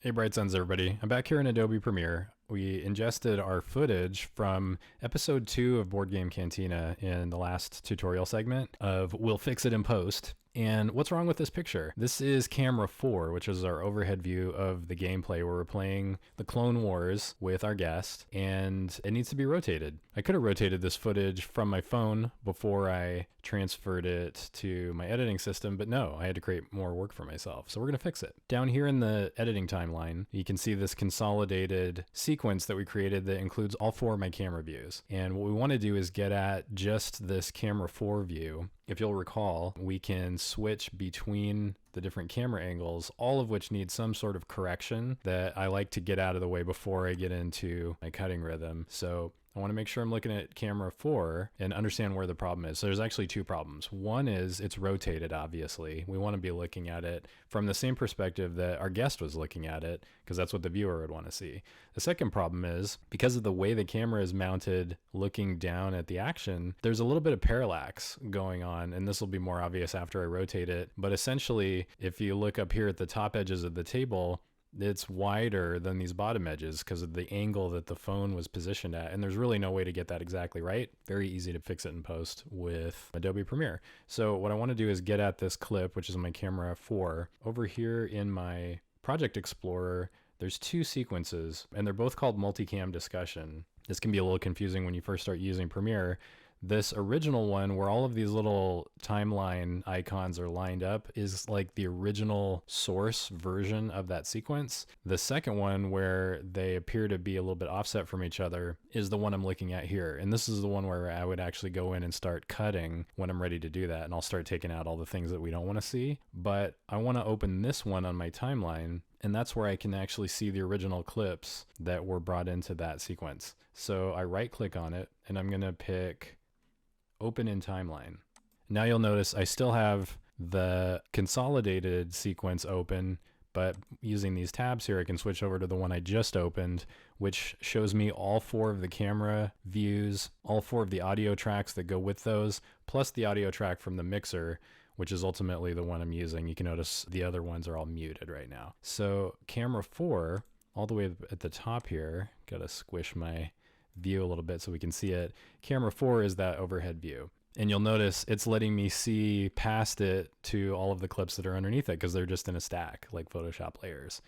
Hey Bright Suns everybody, I'm back here in Adobe Premiere. We ingested our footage from episode 2 of Board Game Cantina in the last tutorial segment of We'll Fix It in Post. And what's wrong with this picture? This is camera 4, which is our overhead view of the gameplay where we're playing the Clone Wars with our guest, and it needs to be rotated. I could have rotated this footage from my phone before I transferred it to my editing system, but no, I had to create more work for myself. So we're going to fix it. Down here in the editing timeline, you can see this consolidated sequence that we created that includes all 4 of my camera views. And what we want to do is get at just this camera 4 view. If you'll recall, we can switch between the different camera angles, all of which need some sort of correction that I like to get out of the way before I get into my cutting rhythm. So I want to make sure I'm looking at camera 4 and understand where the problem is. So there's actually 2 problems. One is it's rotated, obviously. We want to be looking at it from the same perspective that our guest was looking at it, because that's what the viewer would want to see. The second problem is, because of the way the camera is mounted looking down at the action, there's a little bit of parallax going on, and this will be more obvious after I rotate it. But essentially, if you look up here at the top edges of the table, it's wider than these bottom edges because of the angle that the phone was positioned at. And there's really no way to get that exactly right. Very easy to fix it in post with Adobe Premiere. So what I want to do is get at this clip, which is my camera 4. Over here in my Project Explorer, there's 2 sequences, and they're both called multicam discussion. This can be a little confusing when you first start using Premiere. This original one where all of these little timeline icons are lined up is like the original source version of that sequence. The second one where they appear to be a little bit offset from each other is the one I'm looking at here. And this is the one where I would actually go in and start cutting when I'm ready to do that. And I'll start taking out all the things that we don't want to see. But I want to open this one on my timeline, and that's where I can actually see the original clips that were brought into that sequence. So I right click on it and I'm going to pick Open in Timeline. Now you'll notice I still have the consolidated sequence open, but using these tabs here, I can switch over to the one I just opened, which shows me all 4 of the camera views, all 4 of the audio tracks that go with those, plus the audio track from the mixer, which is ultimately the one I'm using. You can notice the other ones are all muted right now. So camera 4, all the way at the top here, gotta squish my view a little bit so we can see it. Camera 4 is that overhead view. And you'll notice it's letting me see past it to all of the clips that are underneath it because they're just in a stack like Photoshop layers.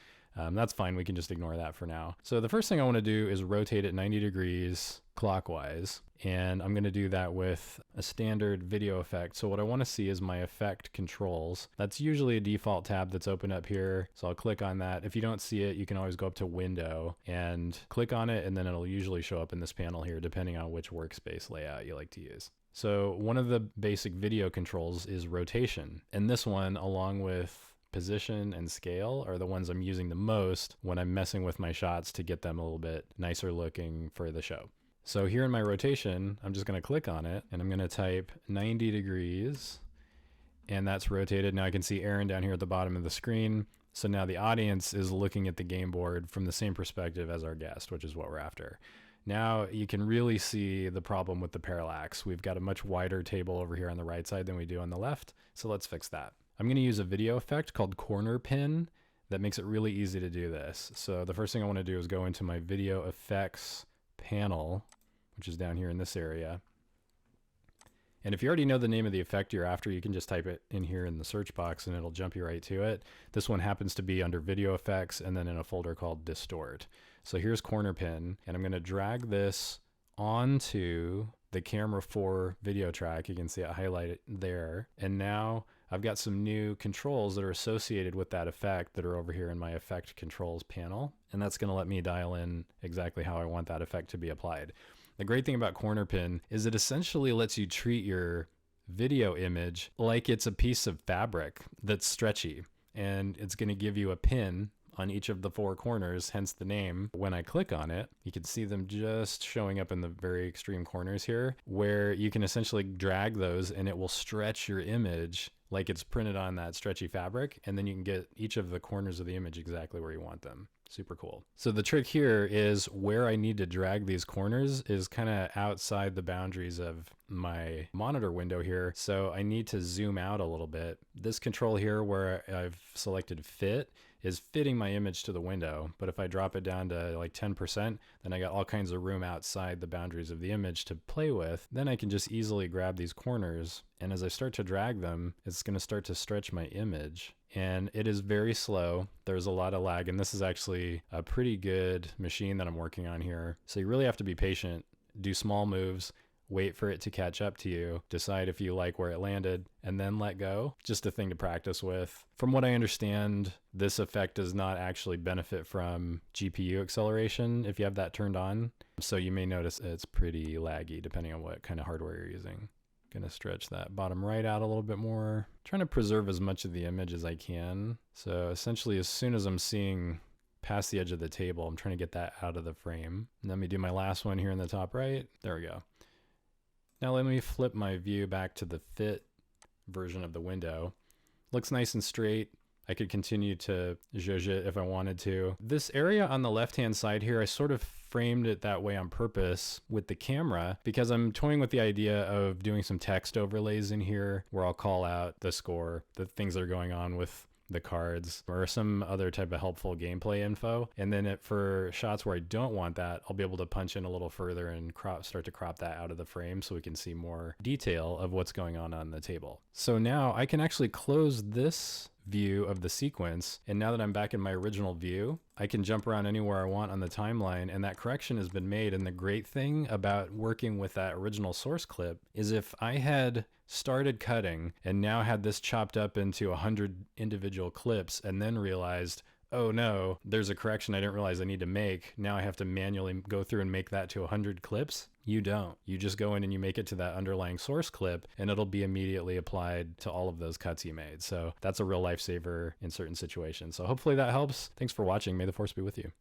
That's fine. We can just ignore that for now. So the first thing I want to do is rotate it 90 degrees clockwise. And I'm going to do that with a standard video effect. So what I want to see is my effect controls. That's usually a default tab that's open up here. So I'll click on that. If you don't see it, you can always go up to Window and click on it, and then it'll usually show up in this panel here, depending on which workspace layout you like to use. So one of the basic video controls is rotation. And this one, along with position and scale, are the ones I'm using the most when I'm messing with my shots to get them a little bit nicer looking for the show. So here in my rotation, I'm just going to click on it and I'm going to type 90 degrees, and that's rotated. Now I can see Aaron down here at the bottom of the screen. So now the audience is looking at the game board from the same perspective as our guest, which is what we're after. Now you can really see the problem with the parallax. We've got a much wider table over here on the right side than we do on the left. So let's fix that. I'm going to use a video effect called corner pin that makes it really easy to do this. So the first thing I want to do is go into my video effects panel, which is down here in this area. And if you already know the name of the effect you're after, you can just type it in here in the search box and it'll jump you right to it. This one happens to be under video effects and then in a folder called Distort. So here's corner pin, and I'm going to drag this onto the camera 4 video track. You can see it highlighted there. And now I've got some new controls that are associated with that effect that are over here in my effect controls panel. And that's going to let me dial in exactly how I want that effect to be applied. The great thing about corner pin is it essentially lets you treat your video image like it's a piece of fabric that's stretchy, and it's going to give you a pin on each of the 4 corners, hence the name. When I click on it, you can see them just showing up in the very extreme corners here, where you can essentially drag those and it will stretch your image like it's printed on that stretchy fabric, and then you can get each of the corners of the image exactly where you want them. Super cool. So the trick here is where I need to drag these corners is kind of outside the boundaries of my monitor window here. So I need to zoom out a little bit. This control here where I've selected fit is fitting my image to the window. But if I drop it down to like 10%, then I got all kinds of room outside the boundaries of the image to play with. Then I can just easily grab these corners, and as I start to drag them, it's going to start to stretch my image. And it is very slow. There's a lot of lag, and this is actually a pretty good machine that I'm working on here. So you really have to be patient, do small moves, wait for it to catch up to you, decide if you like where it landed, and then let go. Just a thing to practice with. From what I understand, this effect does not actually benefit from GPU acceleration if you have that turned on. So you may notice it's pretty laggy depending on what kind of hardware you're using. Gonna stretch that bottom right out a little bit more. Trying to preserve as much of the image as I can. So essentially, as soon as I'm seeing past the edge of the table, I'm trying to get that out of the frame. And let me do my last one here in the top right. There we go. Now let me flip my view back to the fit version of the window. Looks nice and straight. I could continue to zhuzh it if I wanted to. This area on the left-hand side here, I sort of framed it that way on purpose with the camera because I'm toying with the idea of doing some text overlays in here where I'll call out the score, the things that are going on with the cards, or some other type of helpful gameplay info. And then for shots where I don't want that, I'll be able to punch in a little further and start to crop that out of the frame so we can see more detail of what's going on the table. So now I can actually close this view of the sequence, and now that I'm back in my original view, I can jump around anywhere I want on the timeline, and that correction has been made. And the great thing about working with that original source clip is if I had started cutting and now had this chopped up into 100 individual clips and then realized, oh no, there's a correction I didn't realize I need to make. Now I have to manually go through and make that to 100 clips. You don't. You just go in and you make it to that underlying source clip, and it'll be immediately applied to all of those cuts you made. So that's a real lifesaver in certain situations. So hopefully that helps. Thanks for watching. May the force be with you.